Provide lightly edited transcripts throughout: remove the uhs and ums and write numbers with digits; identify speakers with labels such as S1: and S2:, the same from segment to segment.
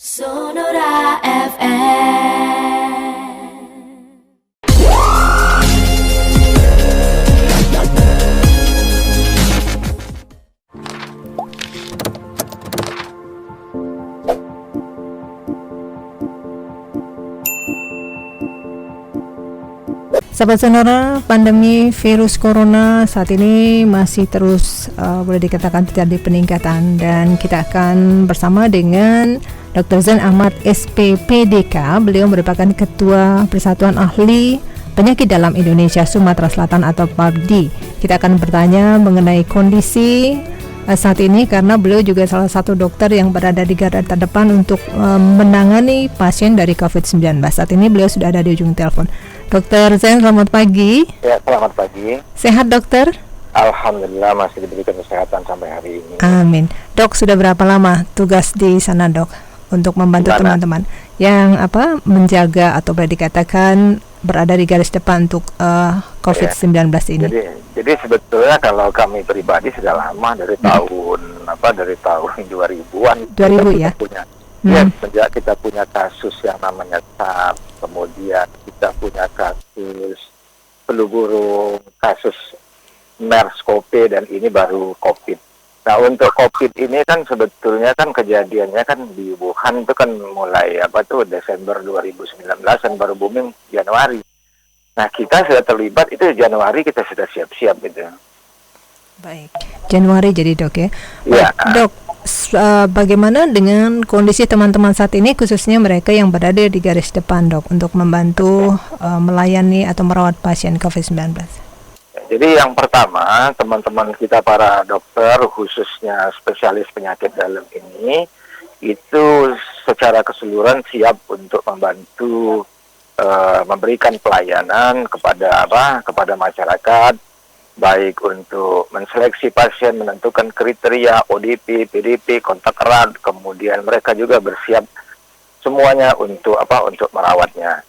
S1: Sonora FM.
S2: Sahabat Sonora, pandemi virus corona saat ini masih terus boleh dikatakan terjadi peningkatan, dan kita akan bersama dengan Dr. Zain Ahmad SPPDK. Beliau merupakan Ketua Persatuan Ahli Penyakit Dalam Indonesia Sumatera Selatan atau PAPDI. Kita akan bertanya mengenai kondisi saat ini, karena beliau juga salah satu dokter yang berada di garda terdepan untuk menangani pasien dari COVID-19. Saat ini beliau sudah ada di ujung telepon. Dokter Zain, selamat pagi.
S3: Ya, selamat pagi.
S2: Sehat, dokter?
S3: Alhamdulillah masih diberikan kesehatan sampai hari ini.
S2: Amin. Dok, sudah berapa lama tugas di sana, dok, untuk membantu teman-teman yang menjaga atau boleh dikatakan berada di garis depan untuk COVID-19 ini?
S3: Jadi sebetulnya kalau kami pribadi sudah lama dari tahun 2000-an.
S2: 2000 ya?
S3: Ya, sejak kita punya kasus yang namanya SARS, kemudian kita punya kasus flu burung, kasus MERS-CoV, dan ini baru COVID. Nah, untuk COVID ini kan sebetulnya kan kejadiannya kan di Wuhan itu kan mulai Desember 2019 dan baru booming Januari. Nah, kita sudah terlibat itu Januari, kita sudah siap-siap gitu.
S2: Baik, Januari jadi, dok ya?
S3: Ya.
S2: Dok, bagaimana dengan kondisi teman-teman saat ini, khususnya mereka yang berada di garis depan, dok, untuk membantu melayani atau merawat pasien COVID-19?
S3: Jadi yang pertama, teman-teman kita para dokter, khususnya spesialis penyakit dalam ini, itu secara keseluruhan siap untuk membantu memberikan pelayanan kepada masyarakat, baik untuk menseleksi pasien, menentukan kriteria ODP, PDP, kontak erat, kemudian mereka juga bersiap semuanya untuk merawatnya.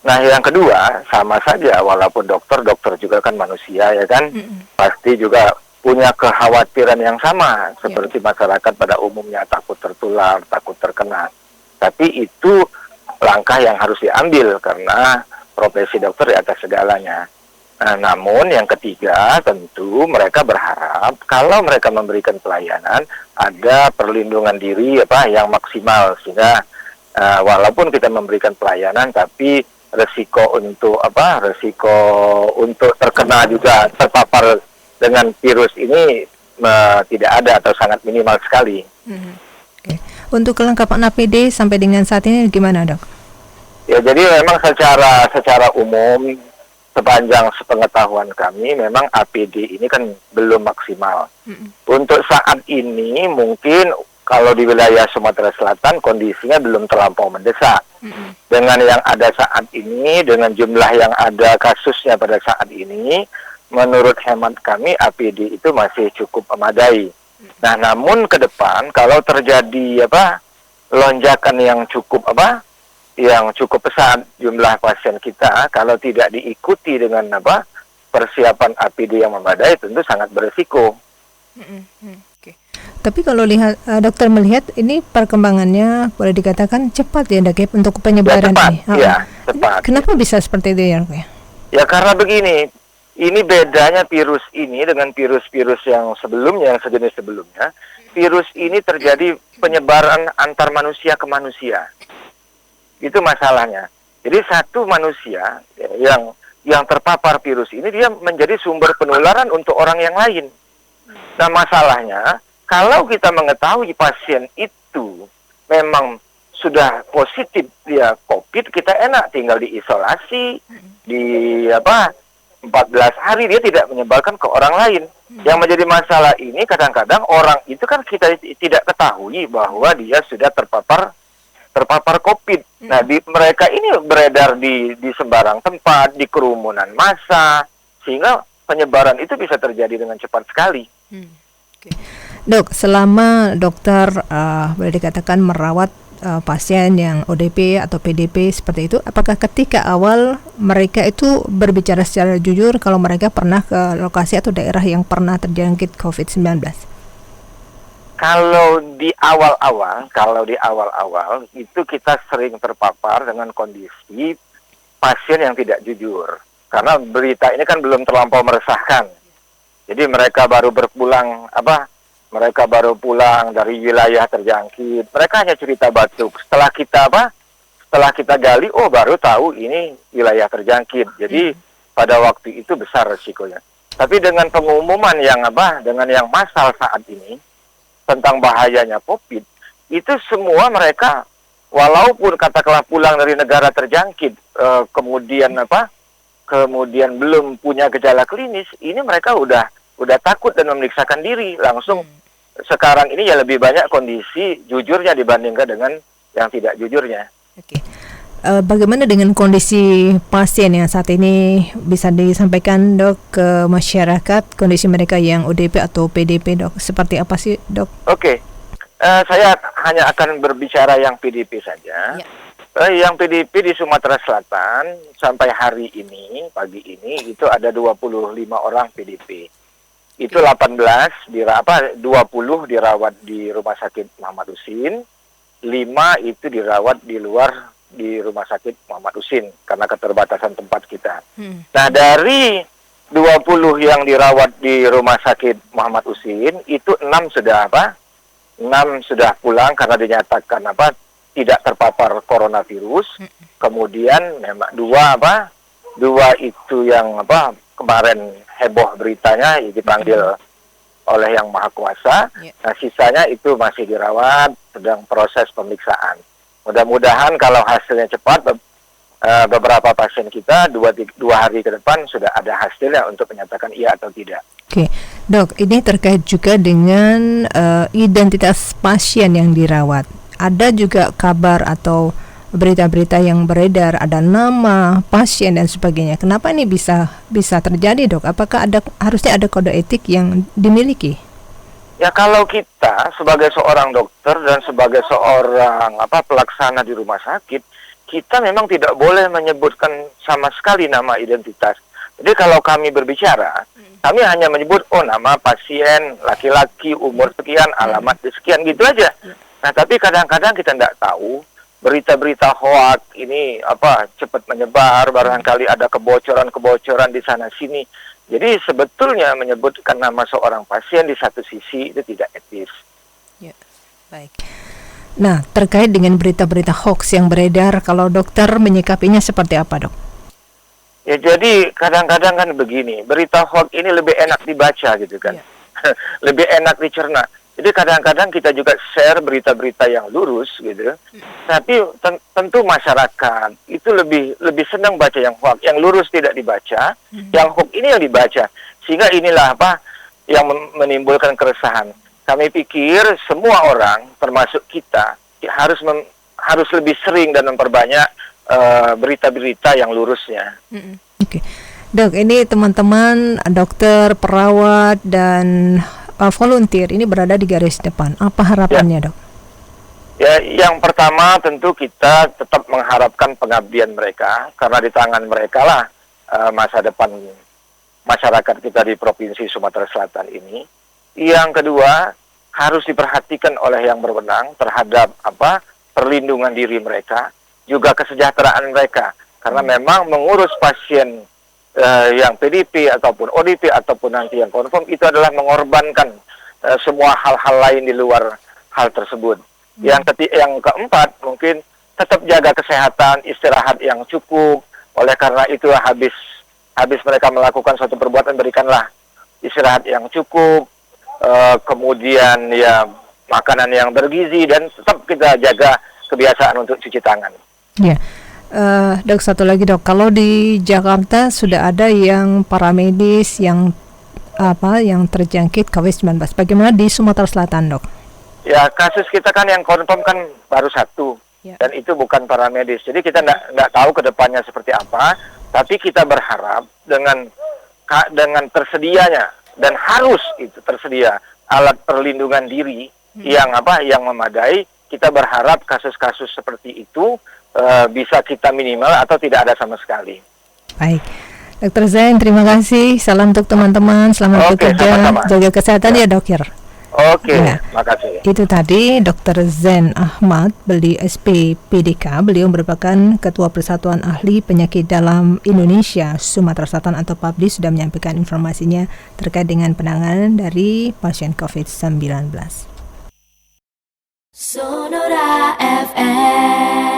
S3: Nah, yang kedua, sama saja, walaupun dokter juga kan manusia, ya kan, pasti juga punya kekhawatiran yang sama, seperti masyarakat pada umumnya, takut tertular, takut terkena. Tapi itu langkah yang harus diambil, karena profesi dokter di atas segalanya. Nah, namun yang ketiga, tentu mereka berharap kalau mereka memberikan pelayanan, ada perlindungan diri yang maksimal, sehingga walaupun kita memberikan pelayanan, tapi resiko untuk terkena juga terpapar dengan virus ini tidak ada atau sangat minimal sekali.
S2: Okay. Untuk kelengkapan APD sampai dengan saat ini gimana, dok?
S3: Ya, jadi memang secara umum sepanjang sepengetahuan kami memang APD ini kan belum maksimal. Untuk saat ini mungkin kalau di wilayah Sumatera Selatan kondisinya belum terlampau mendesak. Dengan yang ada saat ini, dengan jumlah yang ada kasusnya pada saat ini, menurut hemat kami APD itu masih cukup memadai. Nah, namun ke depan kalau terjadi lonjakan yang cukup pesat jumlah pasien kita, kalau tidak diikuti dengan persiapan APD yang memadai, tentu sangat berisiko.
S2: Tapi kalau lihat dokter melihat ini perkembangannya boleh dikatakan cepat ya, dok, untuk penyebaran ini.
S3: Cepat.
S2: Kenapa bisa seperti itu ya, dok?
S3: Ya karena begini, ini bedanya virus ini dengan virus-virus yang sebelumnya, yang sejenis sebelumnya. Virus ini terjadi penyebaran antar manusia ke manusia. Itu masalahnya. Jadi satu manusia yang terpapar virus ini, dia menjadi sumber penularan untuk orang yang lain. Nah, masalahnya kalau kita mengetahui pasien itu memang sudah positif dia COVID, kita enak tinggal diisolasi di 14 hari, dia tidak menyebarkan ke orang lain. Yang menjadi masalah ini kadang-kadang orang itu kan kita tidak ketahui bahwa dia sudah terpapar COVID. Nah, mereka ini beredar di sembarang tempat, di kerumunan massa, sehingga penyebaran itu bisa terjadi dengan cepat sekali.
S2: Dok, selama dokter boleh dikatakan merawat pasien yang ODP atau PDP seperti itu, apakah ketika awal mereka itu berbicara secara jujur kalau mereka pernah ke lokasi atau daerah yang pernah terjangkit COVID-19?
S3: Kalau di awal-awal itu kita sering terpapar dengan kondisi pasien yang tidak jujur. Karena berita ini kan belum terlampau meresahkan. Jadi mereka baru pulang dari wilayah terjangkit. Mereka hanya cerita batuk. Setelah kita gali, baru tahu ini wilayah terjangkit. Jadi pada waktu itu besar resikonya. Tapi dengan pengumuman yang massal saat ini tentang bahayanya COVID, itu semua mereka walaupun katakanlah pulang dari negara terjangkit, kemudian belum punya gejala klinis, ini mereka udah takut dan memeriksakan diri langsung. Sekarang ini ya lebih banyak kondisi jujurnya dibandingkan dengan yang tidak jujurnya.
S2: Oke. Bagaimana dengan kondisi pasien yang saat ini bisa disampaikan, Dok, ke masyarakat, kondisi mereka yang ODP atau PDP, Dok? Seperti apa sih, Dok?
S3: Oke. Saya hanya akan berbicara yang PDP saja.
S2: Ya.
S3: Yang PDP di Sumatera Selatan sampai hari ini, pagi ini, itu ada 25 orang PDP. Itu 20 dirawat di Rumah Sakit Muhammad Husin, 5 itu dirawat di Rumah Sakit Muhammad Husin karena keterbatasan tempat kita. Nah, dari 20 yang dirawat di Rumah Sakit Muhammad Husin, itu 6 sudah pulang karena dinyatakan tidak terpapar coronavirus. Kemudian memang 2 itu yang kemarin heboh beritanya dipanggil oleh Yang Maha Kuasa. Nah, sisanya itu masih dirawat, sedang proses pemeriksaan. Mudah-mudahan kalau hasilnya cepat, beberapa pasien kita 2 hari ke depan sudah ada hasilnya untuk menyatakan iya atau tidak.
S2: Oke, Dok, ini terkait juga dengan identitas pasien yang dirawat. Ada juga kabar atau berita-berita yang beredar, ada nama pasien dan sebagainya. Kenapa ini bisa terjadi, Dok? Apakah harusnya ada kode etik yang dimiliki?
S3: Ya, kalau kita sebagai seorang dokter dan sebagai seorang pelaksana di rumah sakit, kita memang tidak boleh menyebutkan sama sekali nama identitas. Jadi kalau kami berbicara, kami hanya menyebut nama pasien, laki-laki, umur sekian, alamat sekian, gitu aja. Nah, tapi kadang-kadang kita tidak tahu berita-berita hoak ini cepat menyebar, barangkali ada kebocoran di sana sini. Jadi sebetulnya menyebutkan nama seorang pasien di satu sisi itu tidak etis.
S2: Ya, baik. Nah, terkait dengan berita-berita hoax yang beredar, kalau dokter menyikapinya seperti apa, Dok?
S3: Ya, jadi kadang-kadang kan begini, berita hoax ini lebih enak dibaca gitu kan. Ya. Lebih enak dicerna. Jadi kadang-kadang kita juga share berita-berita yang lurus gitu. Tapi tentu masyarakat itu lebih senang baca yang hoax. Yang lurus tidak dibaca, yang hoax ini yang dibaca. Sehingga inilah yang menimbulkan keresahan. Kami pikir semua orang termasuk kita harus lebih sering dan memperbanyak berita-berita yang lurusnya.
S2: Oke. Dok, ini teman-teman dokter, perawat dan volunteer ini berada di garis depan. Apa harapannya, Dok?
S3: Ya, yang pertama tentu kita tetap mengharapkan pengabdian mereka, karena di tangan mereka lah masa depan masyarakat kita di Provinsi Sumatera Selatan ini. Yang kedua, harus diperhatikan oleh yang berwenang terhadap perlindungan diri mereka, juga kesejahteraan mereka. Karena memang mengurus pasien yang PDP ataupun ODP ataupun nanti yang confirm itu adalah mengorbankan semua hal-hal lain di luar hal tersebut. Yang keempat, mungkin tetap jaga kesehatan, istirahat yang cukup. Oleh karena itu habis mereka melakukan suatu perbuatan, berikanlah istirahat yang cukup, kemudian ya makanan yang bergizi, dan tetap kita jaga kebiasaan untuk cuci tangan.
S2: Ya. Dok, satu lagi, Dok, kalau di Jakarta sudah ada yang paramedis yang terjangkit COVID-19. Bagaimana di Sumatera Selatan, Dok?
S3: Ya, kasus kita kan yang confirm kan baru 1, dan itu bukan paramedis. Jadi kita nggak tahu ke depannya seperti apa. Tapi kita berharap dengan tersedianya, dan harus itu tersedia alat perlindungan diri yang memadai. Kita berharap kasus-kasus seperti itu bisa kita minimal atau tidak ada sama sekali. Baik,
S2: Dr. Zain, terima kasih. Salam untuk teman-teman. Selamat bekerja.
S3: Sama-sama.
S2: Jaga kesehatan ya, Dokter.
S3: Oke,
S2: Ya.
S3: makasih.
S2: Itu tadi Dr. Zain Ahmad, beliau SPPDK, beliau merupakan Ketua Persatuan Ahli Penyakit Dalam Indonesia Sumatera Selatan atau PAPDI, sudah menyampaikan informasinya terkait dengan penanganan dari pasien COVID-19.
S1: Sonora FM.